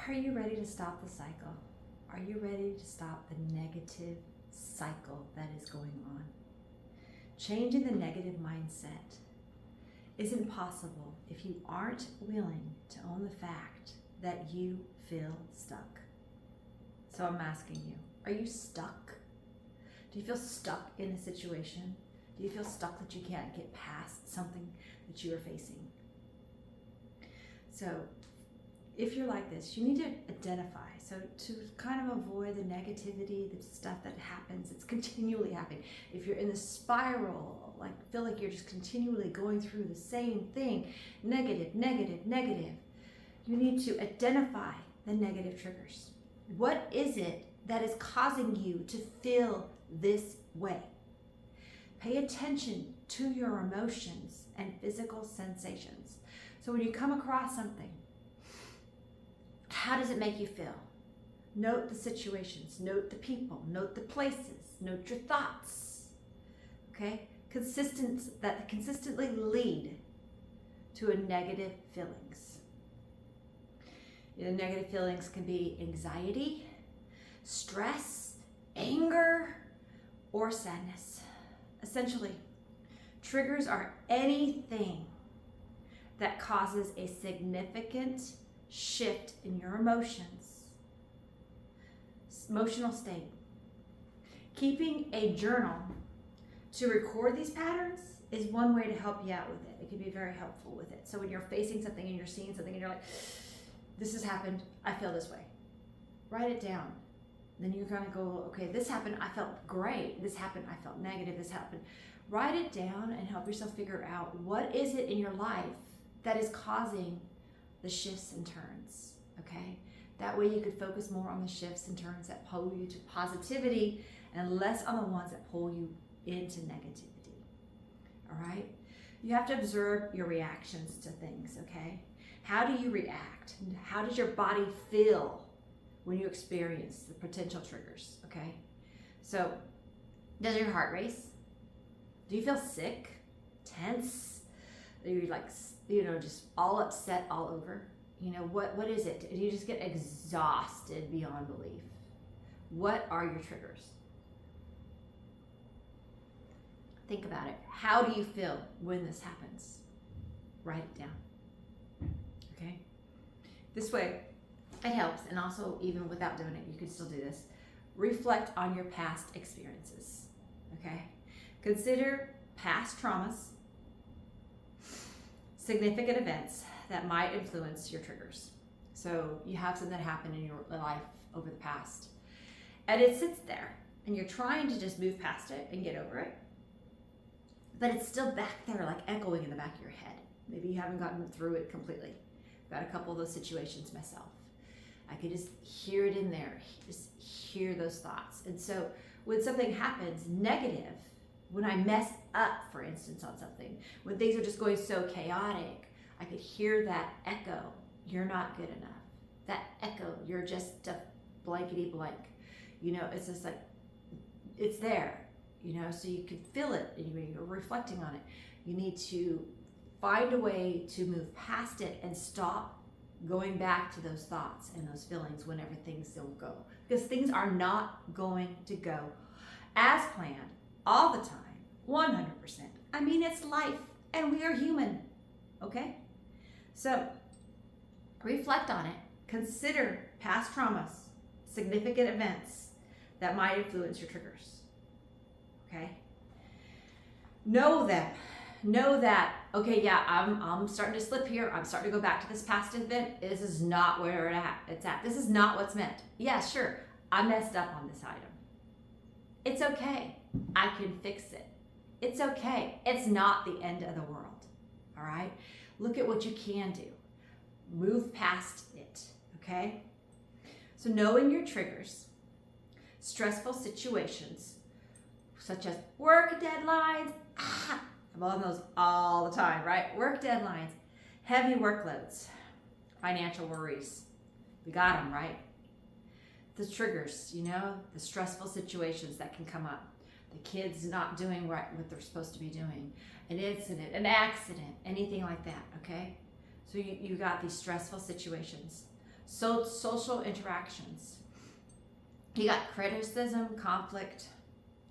Are you ready to stop the cycle? Are you ready to stop the negative cycle that is going on? Changing the negative mindset isn't possible if you aren't willing to own the fact that you feel stuck. So I'm asking you, are you stuck? Do you feel stuck in a situation? Do you feel stuck that you can't get past something that you are facing? So if you're like this, you need to identify. So to kind of avoid the negativity, the stuff that happens, it's continually happening. If you're in the spiral, like feel like you're just continually going through the same thing, negative, negative, negative, you need to identify the negative triggers. What is it that is causing you to feel this way? Pay attention to your emotions and physical sensations. So when you come across something, how does it make you feel? Note the situations, note the people, note the places, note your thoughts. Okay? That consistently lead to a negative feelings. Negative feelings can be anxiety, stress, anger, or sadness. Essentially, triggers are anything that causes a significant shift in your emotional state. Keeping a journal to record these patterns is one way to help you out with it. It can be very helpful with it. So when you're facing something and you're seeing something and you're like, this has happened, I feel this way. Write it down. Then you're gonna go, okay, this happened, I felt great. This happened, I felt negative, this happened. Write it down and help yourself figure out what is it in your life that is causing the shifts and turns, okay? That way you could focus more on the shifts and turns that pull you to positivity and less on the ones that pull you into negativity, all right? You have to observe your reactions to things, okay? How do you react? How does your body feel when you experience the potential triggers, okay? So, does your heart race? Do you feel sick, tense? Are you like, just all upset all over? What is it? Do you just get exhausted beyond belief? What are your triggers? Think about it. How do you feel when this happens? Write it down, okay? This way, it helps, and also even without doing it, you can still do this. Reflect on your past experiences, okay? Consider past traumas, significant events that might influence your triggers. So you have something that happened in your life over the past, and it sits there, and you're trying to just move past it and get over it, but it's still back there, like echoing in the back of your head. Maybe you haven't gotten through it completely. I've got a couple of those situations myself. I could just hear it in there, just hear those thoughts. And so when something happens negative, when I mess up, for instance, on something, when things are just going so chaotic, I could hear that echo, you're not good enough. That echo, you're just a blankety blank. It's just like, it's there, so you can feel it and you're reflecting on it. You need to find a way to move past it and stop going back to those thoughts and those feelings whenever things don't go. Because things are not going to go as planned all the time, 100%. I mean, it's life and we are human, okay? So reflect on it. Consider past traumas, significant events that might influence your triggers, okay? Know them. Know that, okay, yeah, I'm starting to slip here. I'm starting to go back to this past event. This is not where it's at. This is not what's meant. Yeah, sure, I messed up on this item. It's okay. I can fix it. It's okay. It's not the end of the world, all right? Look at what you can do. Move past it, okay? So knowing your triggers, stressful situations, such as work deadlines, I'm on those all the time, right? Work deadlines, heavy workloads, financial worries. We got them, right? The triggers, the stressful situations that can come up. The kids not doing right what they're supposed to be doing. An incident, an accident, anything like that, okay? So you got these stressful situations. So social interactions. You got criticism, conflict,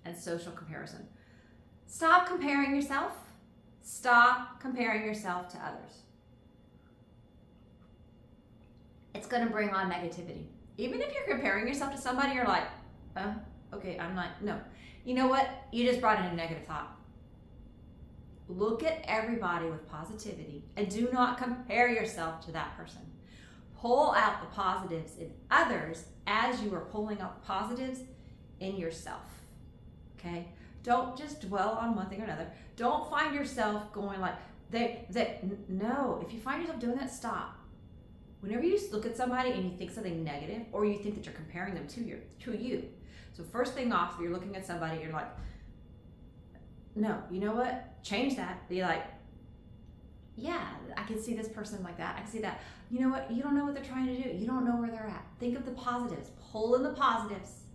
and social comparison. Stop comparing yourself. Stop comparing yourself to others. It's going to bring on negativity. Even if you're comparing yourself to somebody, you're like, okay, I'm not, no. You know what? You just brought in a negative thought. Look at everybody with positivity and do not compare yourself to that person. Pull out the positives in others as you are pulling out the positives in yourself. Okay? Don't just dwell on one thing or another. Don't find yourself going like, no. If you find yourself doing that, stop. Whenever you look at somebody and you think something negative, or you think that you're comparing them to you. So first thing off, you're looking at somebody, you're like, no, you know what? Change that. Be like, yeah, I can see this person like that. I can see that. You know what? You don't know what they're trying to do. You don't know where they're at. Think of the positives. Pull in the positives.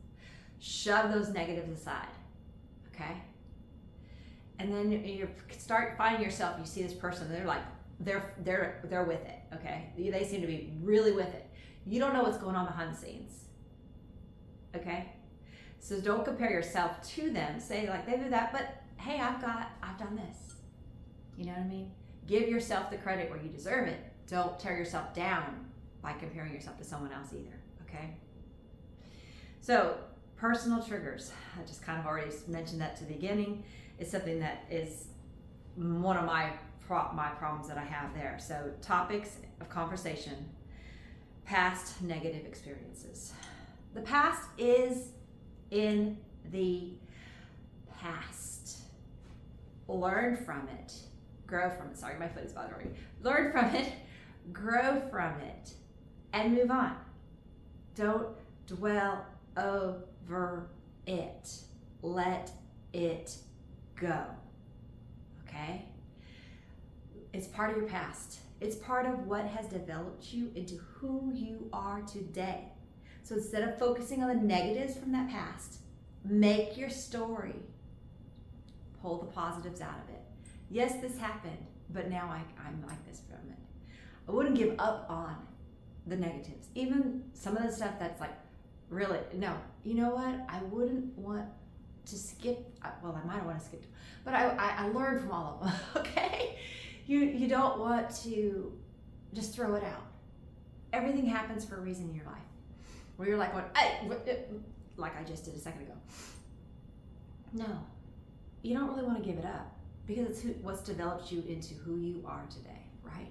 Shove those negatives aside. Okay? And then you start finding yourself, you see this person, they're like, they're with it, okay? They seem to be really with it. You don't know what's going on behind the scenes, okay? So don't compare yourself to them. Say like, they do that, but hey, I've done this. You know what I mean? Give yourself the credit where you deserve it. Don't tear yourself down by comparing yourself to someone else either, okay? So personal triggers, I just kind of already mentioned that to the beginning. It's something that is one of my problems that I have there. So topics of conversation, past negative experiences. The past is in the past. Learn from it. Grow from it. Sorry, my foot is bothering me. Learn from it, grow from it, and move on. Don't dwell over it. Let it go. Okay? It's part of your past. It's part of what has developed you into who you are today. So instead of focusing on the negatives from that past, make your story. Pull the positives out of it. Yes, this happened, but now I'm like this from it. I wouldn't give up on the negatives. Even some of the stuff that's like, really, no. You know what? I wouldn't want to skip, well, I might want to skip, but I learned from all of them, okay? You don't want to just throw it out. Everything happens for a reason in your life. Where you're like, like I just did a second ago. No, you don't really want to give it up because it's what's developed you into who you are today, right?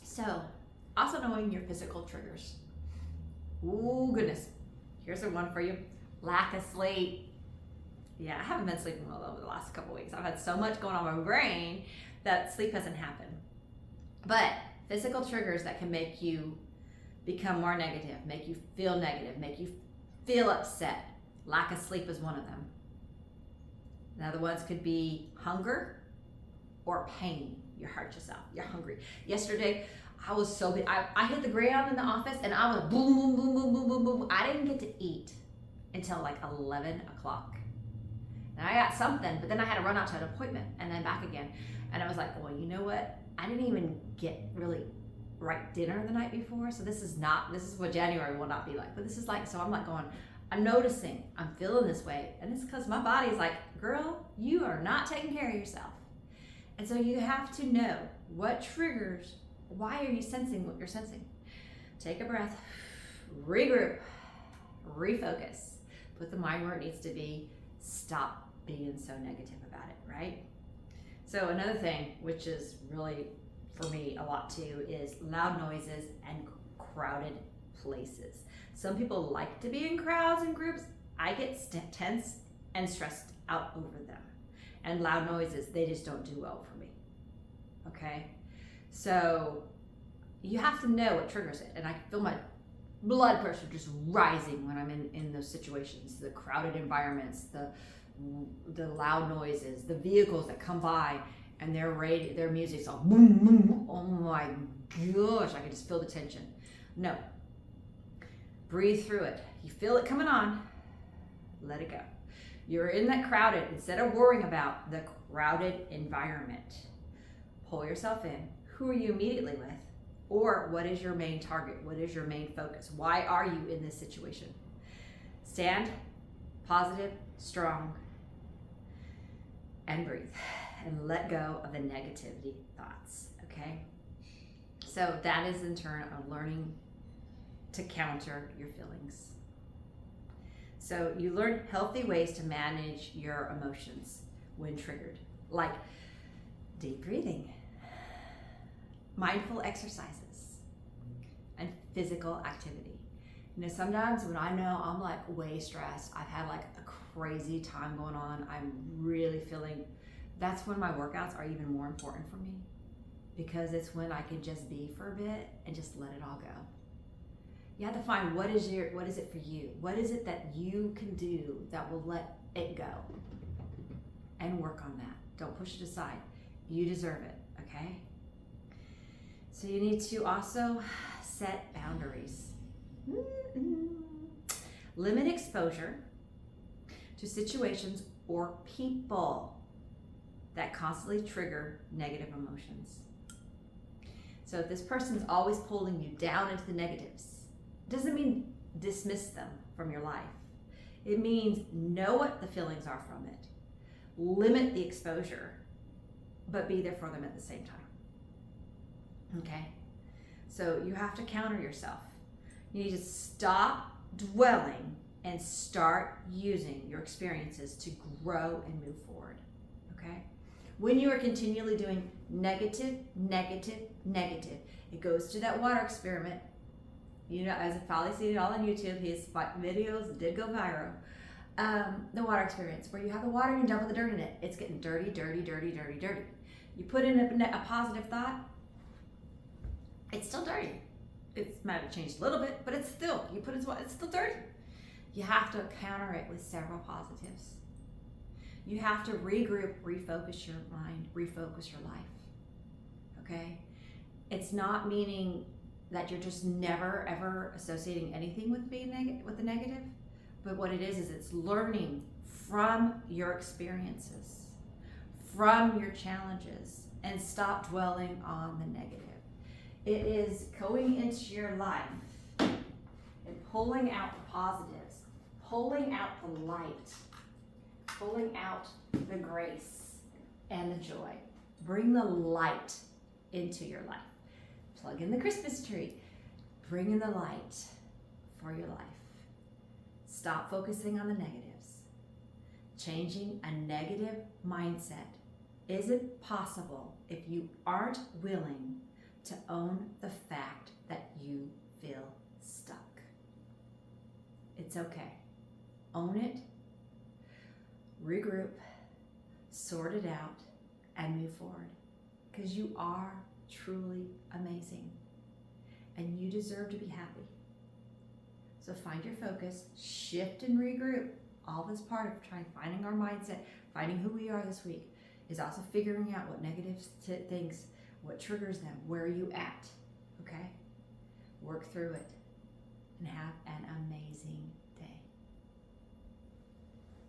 So, also knowing your physical triggers. Ooh, goodness. Here's a one for you. Lack of sleep. Yeah, I haven't been sleeping well over the last couple of weeks. I've had so much going on in my brain that sleep hasn't happened. But physical triggers that can make you become more negative, make you feel negative, make you feel upset. Lack of sleep is one of them. The other ones could be hunger or pain. You hurt yourself. You're hungry. Yesterday, I was so big. I hit the ground in the office and I was boom, boom, boom, boom, boom, boom, boom. I didn't get to eat until like 11 o'clock. And I got something, but then I had to run out to an appointment and then back again. And I was like, well, you know what? I didn't even get really right dinner the night before. So this is what January will not be like. But this is like, so I'm like going, I'm noticing, I'm feeling this way. And it's because my body's like, girl, you are not taking care of yourself. And so you have to know what triggers, why are you sensing what you're sensing? Take a breath, regroup, refocus, put the mind where it needs to be, stop being so negative about it, right? So another thing, which is really for me a lot too, is loud noises and crowded places. Some people like to be in crowds and groups. I get tense and stressed out over them. And loud noises, they just don't do well for me. Okay? So you have to know what triggers it. And I feel my blood pressure just rising when I'm in those situations, the crowded environments, the loud noises, the vehicles that come by and their music's all boom, boom. Oh my gosh, I can just feel the tension. No. Breathe through it. You feel it coming on, let it go. You're in that crowded, instead of worrying about the crowded environment, pull yourself in. Who are you immediately with? Or what is your main target? What is your main focus? Why are you in this situation? Stand positive, strong, and breathe. And let go of the negativity thoughts, okay? So that is in turn of learning to counter your feelings. So you learn healthy ways to manage your emotions when triggered, like deep breathing, mindful exercises, and physical activity. You know, sometimes when I know I'm like way stressed, I've had like a crazy time going on, I'm really feeling, that's when my workouts are even more important for me, because it's when I can just be for a bit and just let it all go. You have to find what is it for you? What is it that you can do that will let it go? And work on that. Don't push it aside. You deserve it, okay? So you need to also set boundaries. Limit exposure to situations or people that constantly trigger negative emotions. So if this person's always pulling you down into the negatives, doesn't mean dismiss them from your life. It means know what the feelings are from it. Limit the exposure, but be there for them at the same time. Okay? So you have to counter yourself. You need to stop dwelling and start using your experiences to grow and move forward. Okay? When you are continually doing negative, it goes to that water experiment. You know, as I've probably seen it all on YouTube, his videos did go viral. The water experience, where you have the water and you dump the dirt in it. It's getting dirty. You put in a positive thought, it's still dirty. It might have changed a little bit, but it's still, it's still dirty. You have to counter it with several positives. You have to regroup, refocus your mind, refocus your life. Okay? It's not meaning that you're just never ever associating anything with being with the negative, but what it is it's learning from your experiences, from your challenges, and stop dwelling on the negative. It is going into your life and pulling out the positives, pulling out the light, pulling out the grace and the joy. Bring the light into your life. Plug in the Christmas tree. Bring in the light for your life. Stop focusing on the negatives. Changing a negative mindset isn't possible if you aren't willing to own the fact that you feel stuck. It's okay. Own it, regroup, sort it out, and move forward. Because you are truly amazing. And you deserve to be happy. So find your focus, shift and regroup. All this part of finding our mindset, finding who we are this week, is also figuring out what negative things, what triggers them, where are you at, okay? Work through it and have an amazing